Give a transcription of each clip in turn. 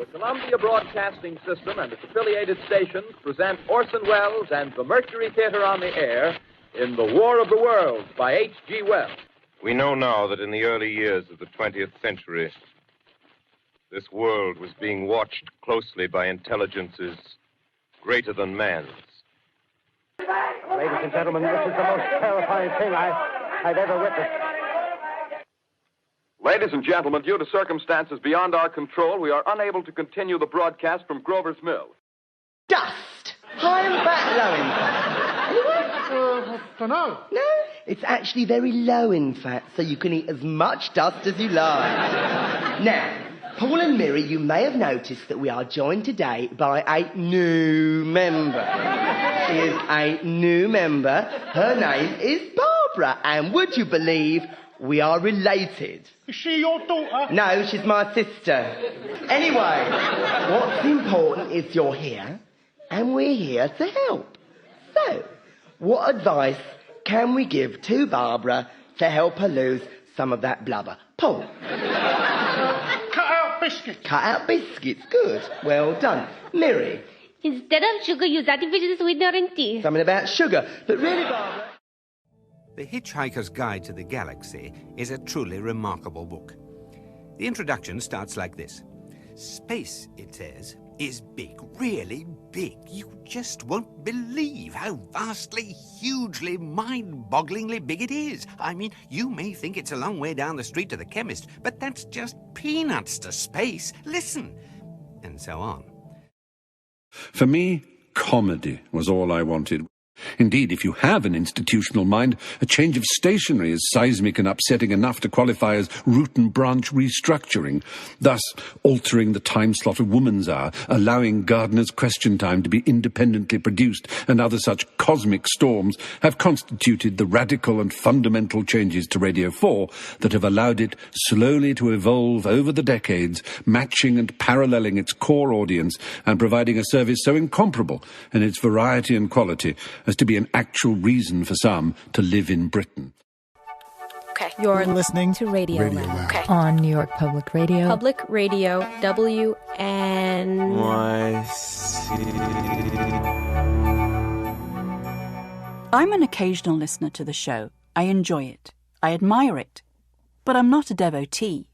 The Columbia Broadcasting System and its affiliated stations present Orson Welles and the Mercury Theater on the Air in The War of the Worlds by H.G. Wells. We know now that in the early years of the 20th century, this world was being watched closely by intelligences greater than man's. Ladies and gentlemen, this is the most terrifying thing I've ever witnessed. Ladies and gentlemen, due to circumstances beyond our control, we are unable to continue the broadcast from Grover's Mill. Dust. High and fat, low in fat. I don't know. No, it's actually very low in fat, so you can eat as much dust as you like. Now, Paul and Miri, you may have noticed that we are joined today by a new member. She is a new member. Her name is Barbara, and would you believe we are related? Is she your daughter? No, she's my sister. Anyway, what's important is you're here, and we're here to help. So, what advice can we give to Barbara to help her lose some of that blubber? Paul? Cut out biscuits. Cut out biscuits. Good. Well done. Miri? Instead of sugar, use artificial sweetener in tea. Something about sugar. But really, Barbara... The Hitchhiker's Guide to the Galaxy is a truly remarkable book. The introduction starts like this. Space, it says, is big, really big. You just won't believe how vastly, hugely, mind-bogglingly big it is. I mean, you may think it's a long way down the street to the chemist, but that's just peanuts to space. Listen. And so on. For me, comedy was all I wanted. Indeed, if you have an institutional mind, a change of stationery is seismic and upsetting enough to qualify as root and branch restructuring, thus altering the time slot of Woman's Hour, allowing Gardner's Question Time to be independently produced, and other such cosmic storms have constituted the radical and fundamental changes to Radio 4 that have allowed it slowly to evolve over the decades, matching and paralleling its core audience and providing a service so incomparable in its variety and quality as to be an actual reason for some to live in Britain. Okay. You're listening to Radio Land. Okay. On New York Public Radio. Public Radio, I'm an occasional listener to the show. I enjoy it. I admire it. But I'm not a devotee.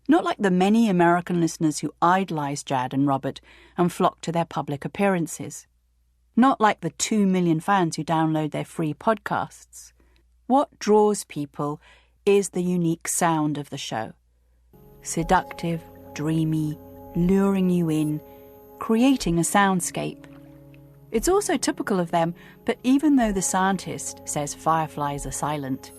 Not like the many American listeners who idolize Jad and Robert and flock to their public appearances. Not like the 2 million fans who download their free podcasts. What draws people is the unique sound of the show. Seductive, dreamy, luring you in, creating a soundscape. It's also typical of them, but even though the scientist says fireflies are silent,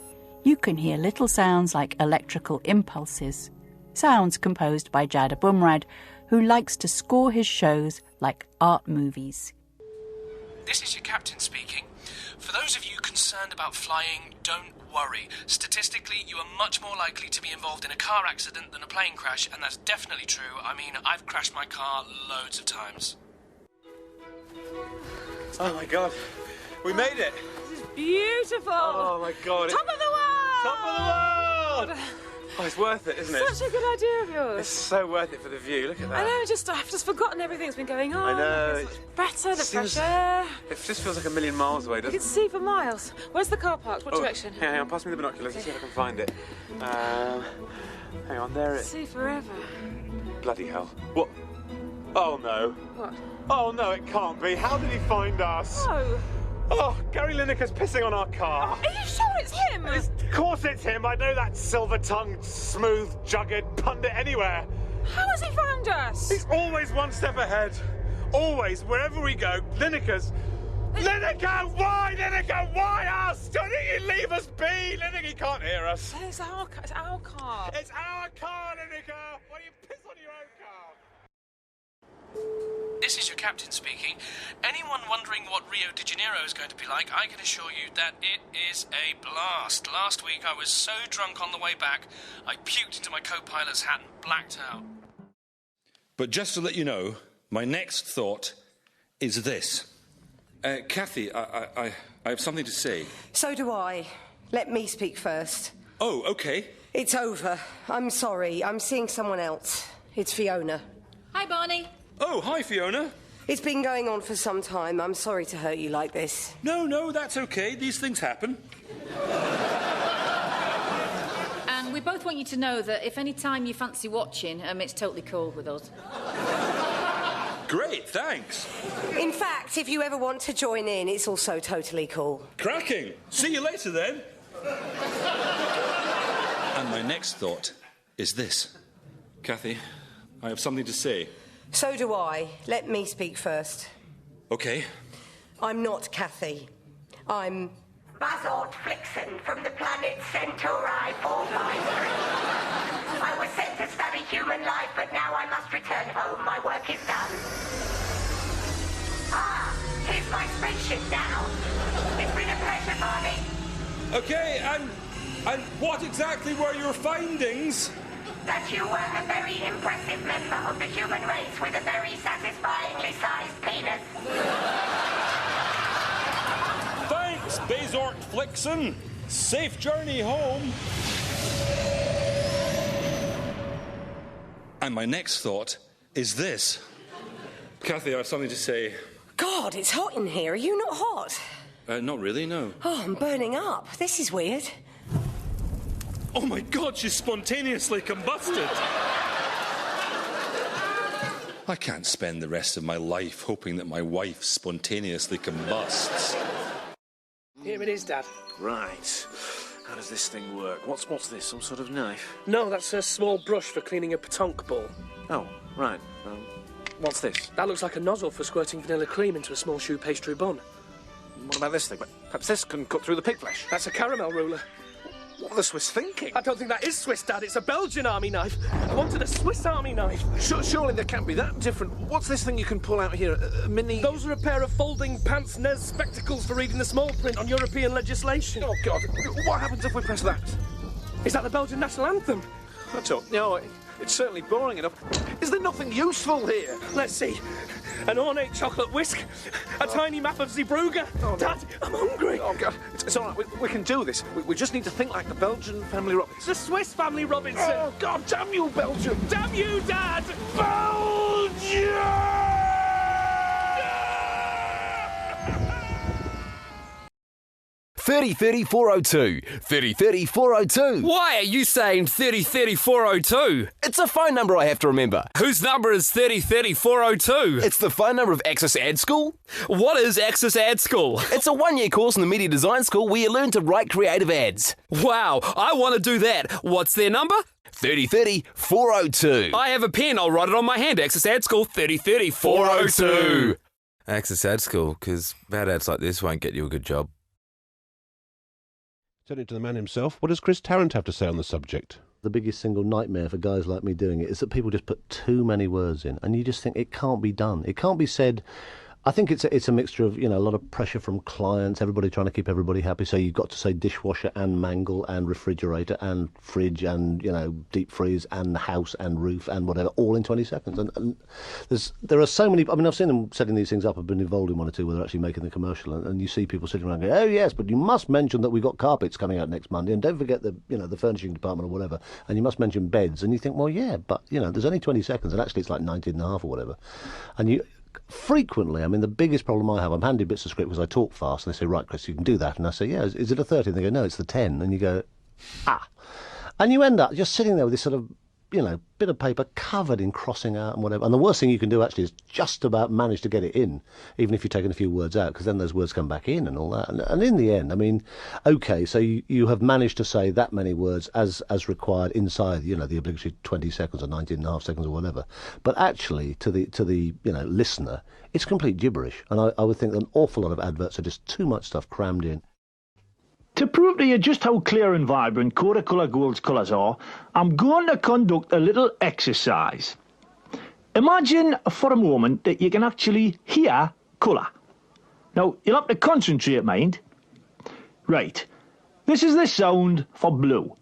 you can hear little sounds like electrical impulses, sounds composed by Jad Abumrad, who likes to score his shows like art movies. This is your captain speaking. For those of you concerned about flying, don't worry. Statistically, you are much more likely to be involved in a car accident than a plane crash, and that's definitely true. I mean, I've crashed my car loads of times. Oh my God, we made it! This is beautiful! Oh my God! Top of the world! Top of the world! Oh, it's worth it, isn't it? Such a good idea of yours. It's so worth it for the view. Look at that. I know, I've just forgotten everything that's been going on. I know. It's much better, the fresh air. It just feels like a million miles away, You doesn't can see for miles. Where's the car parked? What direction? Hang on, pass me the binoculars. Let's see if I can find it. Hang on, there it is. See forever. Bloody hell. What? Oh no. What? Oh no, it can't be. How did he find us? Oh. Oh, Gary Lineker's pissing on our car. Are you sure it's him? Of course it's him. I know that silver-tongued, smooth, jugged pundit anywhere. How has he found us? He's always one step ahead. Always, wherever we go, Lineker's... Lineker, why, Lineker? Why us? Don't you leave us be? Lineker, he can't hear us. It's our car. It's our car, Lineker. Why do you piss on your own car? This is your captain speaking. Anyone wondering what Rio de Janeiro is going to be like, I can assure you that it is a blast. Last week I was so drunk on the way back, I puked into my co-pilot's hat and blacked out. But just to let you know, my next thought is this. Kathy, I have something to say. So do I. Let me speak first. Oh, OK. It's over. I'm sorry. I'm seeing someone else. It's Fiona. Hi, Hi, Barney. Oh, hi, Fiona. It's been going on for some time. I'm sorry to hurt you like this. No, that's okay. These things happen. And we both want you to know that if any time you fancy watching, it's totally cool with us. Great, thanks. In fact, if you ever want to join in, it's also totally cool. Cracking. See you later, then. And my next thought is this. Kathy, I have something to say. So do I. Let me speak first. OK. I'm not Kathy. I'm... Buzzard Flixen from the planet Centauri 453. I was sent to study human life, but now I must return home. My work is done. Ah, here's my spaceship now. It's been a pleasure, Barney. OK, and what exactly were your findings? That you were a very impressive member of the human race with a very satisfyingly sized penis. Thanks, Bazort Flixen. Safe journey home. And my next thought is this. Kathy, I have something to say. God, it's hot in here. Are you not hot? Not really, no. Oh, I'm burning up. This is weird. Oh, my God, she's spontaneously combusted. I can't spend the rest of my life hoping that my wife spontaneously combusts. Here it is, Dad. Right. How does this thing work? What's this? Some sort of knife? No, that's a small brush for cleaning a pétanque ball. Oh, right. What's this? That looks like a nozzle for squirting vanilla cream into a small choux pastry bun. What about this thing? Perhaps this can cut through the pig flesh. That's a caramel ruler. What are the Swiss thinking? I don't think that is Swiss, Dad. It's a Belgian army knife. I wanted a Swiss army knife. Surely they can't be that different. What's this thing you can pull out here? A mini... Those are a pair of folding pince-nez spectacles for reading the small print on European legislation. Oh, God. What happens if we press that? Is that the Belgian national anthem? I don't know. It's certainly boring enough. Is there nothing useful here? Let's see. An ornate chocolate whisk, a tiny map of Zeebrugge. Oh, no. Dad, I'm hungry. Oh, God. It's all right. We can do this. We just need to think like the Belgian family Robinson. The Swiss family Robinson. Oh, God, damn you, Belgium. Damn you, Dad. Belgium! 30 402. 30 402. Why are you saying 30 402? It's a phone number I have to remember. Whose number is 30 402? It's the phone number of Axis Ad School. What is Axis Ad School? It's a one-year course in the media design school where you learn to write creative ads. Wow, I want to do that. What's their number? 30 402. I have a pen. I'll write it on my hand. Axis Ad School 30 402. Axis Ad School, because bad ads like this won't get you a good job. Turning to the man himself, what does Chris Tarrant have to say on the subject? The biggest single nightmare for guys like me doing it is that people just put too many words in, and you just think it can't be done. It can't be said. I think it's a mixture of, a lot of pressure from clients, everybody trying to keep everybody happy. So you've got to say dishwasher and mangle and refrigerator and fridge and, deep freeze and house and roof and whatever, all in 20 seconds. And there are so many. I mean, I've seen them setting these things up. I've been involved in one or two where they're actually making the commercial, and you see people sitting around going, "Oh yes, but you must mention that we've got carpets coming out next Monday, and don't forget the furnishing department or whatever, and you must mention beds." And you think, well, yeah, but there's only 20 seconds, and actually it's like 19 and a half or whatever, and you. Frequently, I mean, the biggest problem I have, I'm handing bits of script because I talk fast, and they say, "Right, Chris, you can do that." And I say, "Yeah, is it a 30? And they go, "No, it's the 10. And you go, "Ah." And you end up just sitting there with this sort of, bit of paper covered in crossing out and whatever. And the worst thing you can do actually is just about manage to get it in, even if you've taken a few words out, because then those words come back in and all that. And in the end, I mean, okay, so you have managed to say that many words as required inside, the obligatory 20 seconds or 19 and a half seconds or whatever. But actually, to the listener, it's complete gibberish. And I would think that an awful lot of adverts are just too much stuff crammed in. To prove to you just how clear and vibrant Colour Gold's colours are, I'm going to conduct a little exercise. Imagine for a moment that you can actually hear colour. Now, you'll have to concentrate, mind. Right, this is the sound for blue.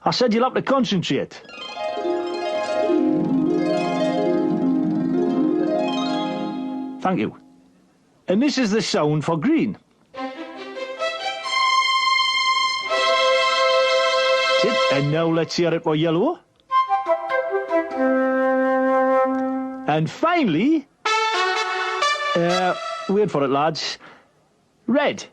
I said you'll have to concentrate. Thank you. And this is the sound for green. That's it. And now let's hear it for yellow. And finally, wait for it, lads. Red.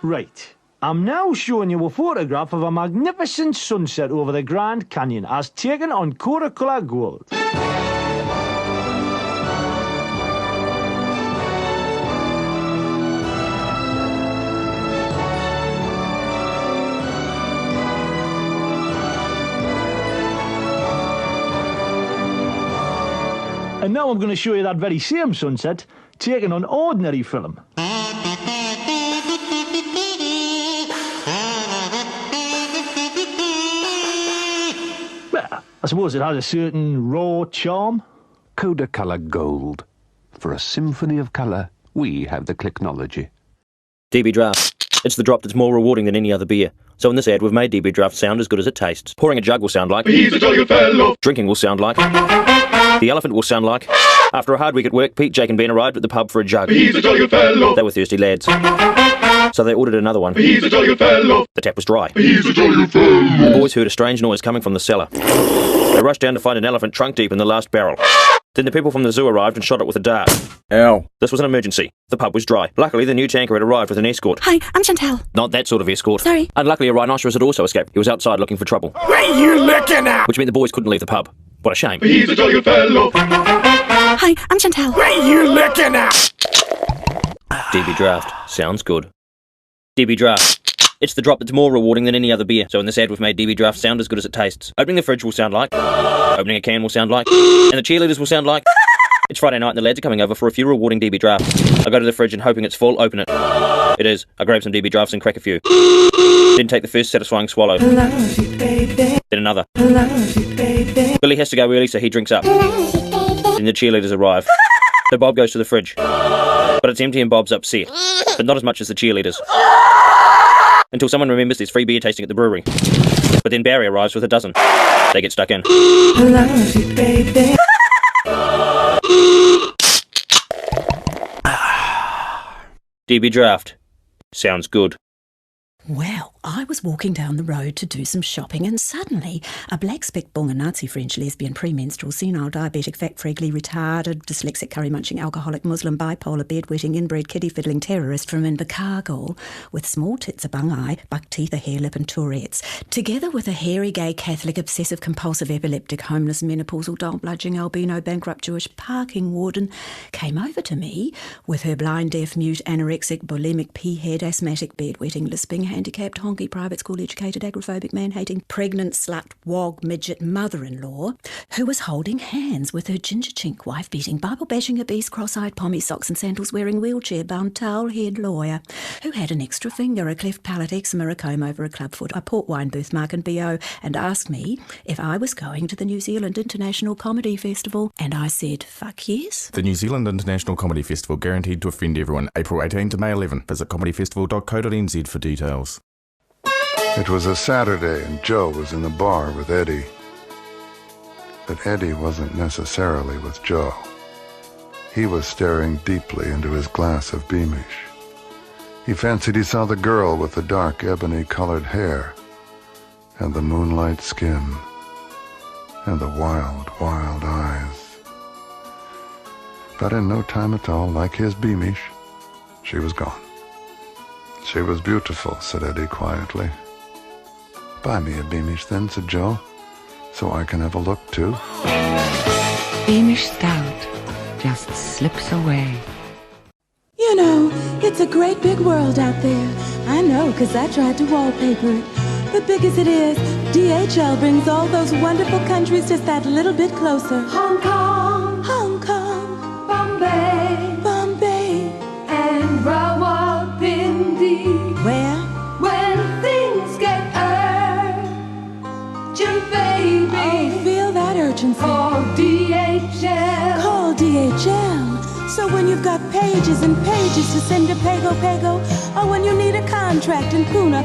Right. I'm now showing you a photograph of a magnificent sunset over the Grand Canyon as taken on Coca-Cola Gold. And now I'm going to show you that very same sunset taken on ordinary film. Well, I suppose it has a certain raw charm. Kodacolour Gold. For a symphony of colour, we have the clicknology. DB Draft. It's the drop that's more rewarding than any other beer. So in this ad, we've made DB Draft sound as good as it tastes. Pouring a jug will sound like... He's a jolly fellow. Drinking will sound like... The elephant will sound like... After a hard week at work, Pete, Jake and Ben arrived at the pub for a jug. He's a jolly fellow. They were thirsty lads. So they ordered another one. He's a jolly fellow. The tap was dry. He's a jolly fellow. The boys heard a strange noise coming from the cellar. They rushed down to find an elephant trunk deep in the last barrel. Then the people from the zoo arrived and shot it with a dart. Ow. This was an emergency. The pub was dry. Luckily, the new tanker had arrived with an escort. Hi, I'm Chantal. Not that sort of escort. Sorry. Unluckily, a rhinoceros had also escaped. He was outside looking for trouble. What are you looking at? Which meant the boys couldn't leave the pub. What a shame. He's a jolly fellow. Hi, I'm Chantal. What are you looking at? DB Draft. Sounds good. DB Draft. It's the drop that's more rewarding than any other beer. So in this ad, we've made DB Draft sound as good as it tastes. Opening the fridge will sound like... Opening a can will sound like... And the cheerleaders will sound like... It's Friday night and the lads are coming over for a few rewarding DB Drafts. I go to the fridge and hoping it's full, open it. It is. I grab some DB Drafts and crack a few. Then take the first satisfying swallow. Then another. Billy has to go early so he drinks up. Then the cheerleaders arrive. So Bob goes to the fridge. But it's empty and Bob's upset. But not as much as the cheerleaders. Until someone remembers there's free beer tasting at the brewery. But then Barry arrives with a dozen. They get stuck in. DB Draft. Sounds good. Well, I was walking down the road to do some shopping and suddenly a black-speck bonger Nazi French lesbian premenstrual senile diabetic fat freakly retarded dyslexic curry-munching alcoholic Muslim bipolar bedwetting inbred kiddie-fiddling terrorist from Invercargill with small tits, a bung eye, buck teeth, a hair lip and Tourette's, together with a hairy gay Catholic obsessive compulsive epileptic homeless menopausal doll bludging albino bankrupt Jewish parking warden came over to me with her blind deaf mute anorexic bulimic pea-head asthmatic bedwetting lisping handicapped, honky, private school-educated, agoraphobic, man-hating, pregnant, slut, wog, midget mother-in-law who was holding hands with her ginger-chink wife-beating, Bible-bashing, obese, cross-eyed, pommy socks and sandals-wearing, wheelchair-bound, towel-haired lawyer who had an extra finger, a cleft palate, eczema, a comb over a clubfoot, a port wine birthmark and BO, and asked me if I was going to the New Zealand International Comedy Festival. And I said, fuck yes. The New Zealand International Comedy Festival, guaranteed to offend everyone. April 18 to May 11. Visit comedyfestival.co.nz for details. It was a Saturday and Joe was in the bar with Eddie. But Eddie wasn't necessarily with Joe. He was staring deeply into his glass of Beamish. He fancied he saw the girl with the dark ebony-colored hair and the moonlight skin and the wild, wild eyes. But in no time at all, like his Beamish, she was gone. She was beautiful, said Eddie quietly. Buy me a Beamish then, said Joe, so I can have a look too. Beamish Stout just slips away. You know, it's a great big world out there. I know, 'cause I tried to wallpaper it. But big as it is, DHL brings all those wonderful countries just that little bit closer. Hong Kong, Hong Kong, Bombay, Bombay, and Rawalpindi. Where? When things get urgent, baby. Oh, feel that urgency. Call DHL. Call DHL. So when you've got pages and pages to send to Pago, or when you need a contract in Pune a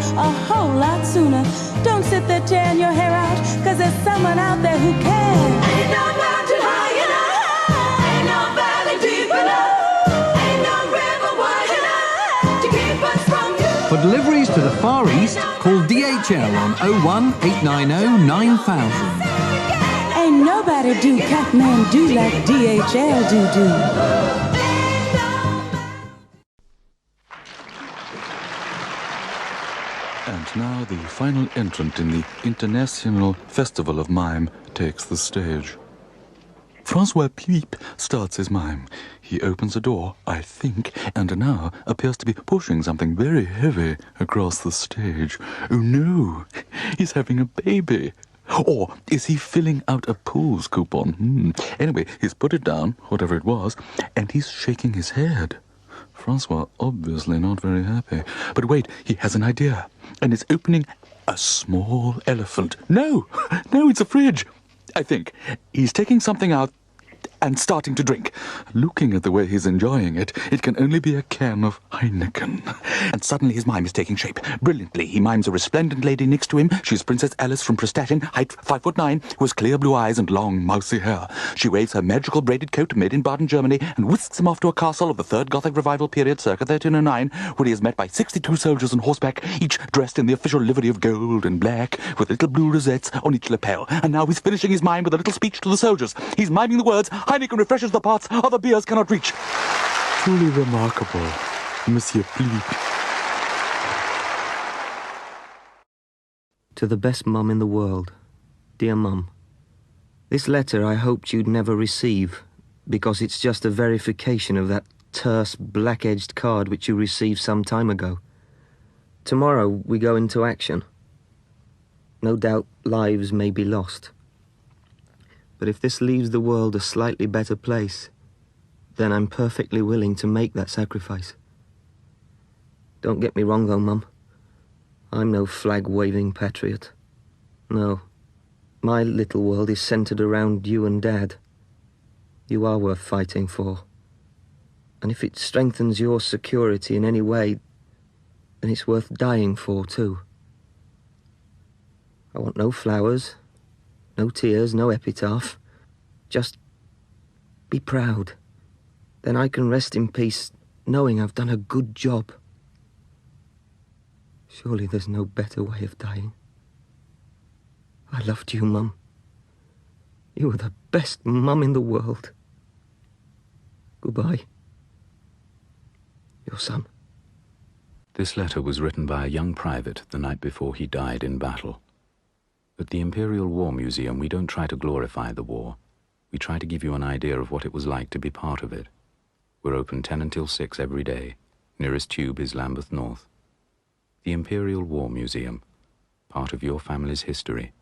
whole lot sooner, don't sit there tearing your hair out, 'cause there's someone out there who cares. Ain't no mountain high enough, ain't no valley deep enough, ain't no river wide enough to keep us from you. For deliveries to the Far East, call DHL on 01 890 9000. Ain't no Nobody do Catman do like DHL do. And now the final entrant in the International Festival of Mime takes the stage. Francois Puip starts his mime. He opens a door, I think, and now appears to be pushing something very heavy across the stage. Oh no, he's having a baby. Or is he filling out a Pools coupon? Anyway, he's put it down, whatever it was, and he's shaking his head. Francois obviously not very happy. But wait, he has an idea. And it's opening a small elephant. No, it's a fridge. I think. He's taking something out and starting to drink. Looking at the way he's enjoying it, it can only be a can of Heineken. And suddenly his mime is taking shape. Brilliantly, he mimes a resplendent lady next to him. She's Princess Alice from Prestatyn, height 5'9", who has clear blue eyes and long, mousy hair. She waves her magical braided coat made in Baden, Germany, and whisks him off to a castle of the Third Gothic Revival period, circa 1309, where he is met by 62 soldiers on horseback, each dressed in the official livery of gold and black, with little blue rosettes on each lapel. And now he's finishing his mime with a little speech to the soldiers. He's miming the words, Heineken refreshes the parts other beers cannot reach. Truly remarkable, Monsieur Puip. To the best mum in the world. Dear Mum, this letter I hoped you'd never receive, because it's just a verification of that terse, black-edged card which you received some time ago. Tomorrow we go into action. No doubt lives may be lost. But if this leaves the world a slightly better place, then I'm perfectly willing to make that sacrifice. Don't get me wrong though, Mum. I'm no flag-waving patriot. No. My little world is centered around you and Dad. You are worth fighting for. And if it strengthens your security in any way, then it's worth dying for too. I want no flowers, no tears, no epitaph. Just be proud. Then I can rest in peace knowing I've done a good job. Surely there's no better way of dying. I loved you, Mum. You were the best mum in the world. Goodbye. Your son. This letter was written by a young private the night before he died in battle. At the Imperial War Museum, we don't try to glorify the war. We try to give you an idea of what it was like to be part of it. We're open 10 until 6 every day. Nearest tube is Lambeth North. The Imperial War Museum, part of your family's history.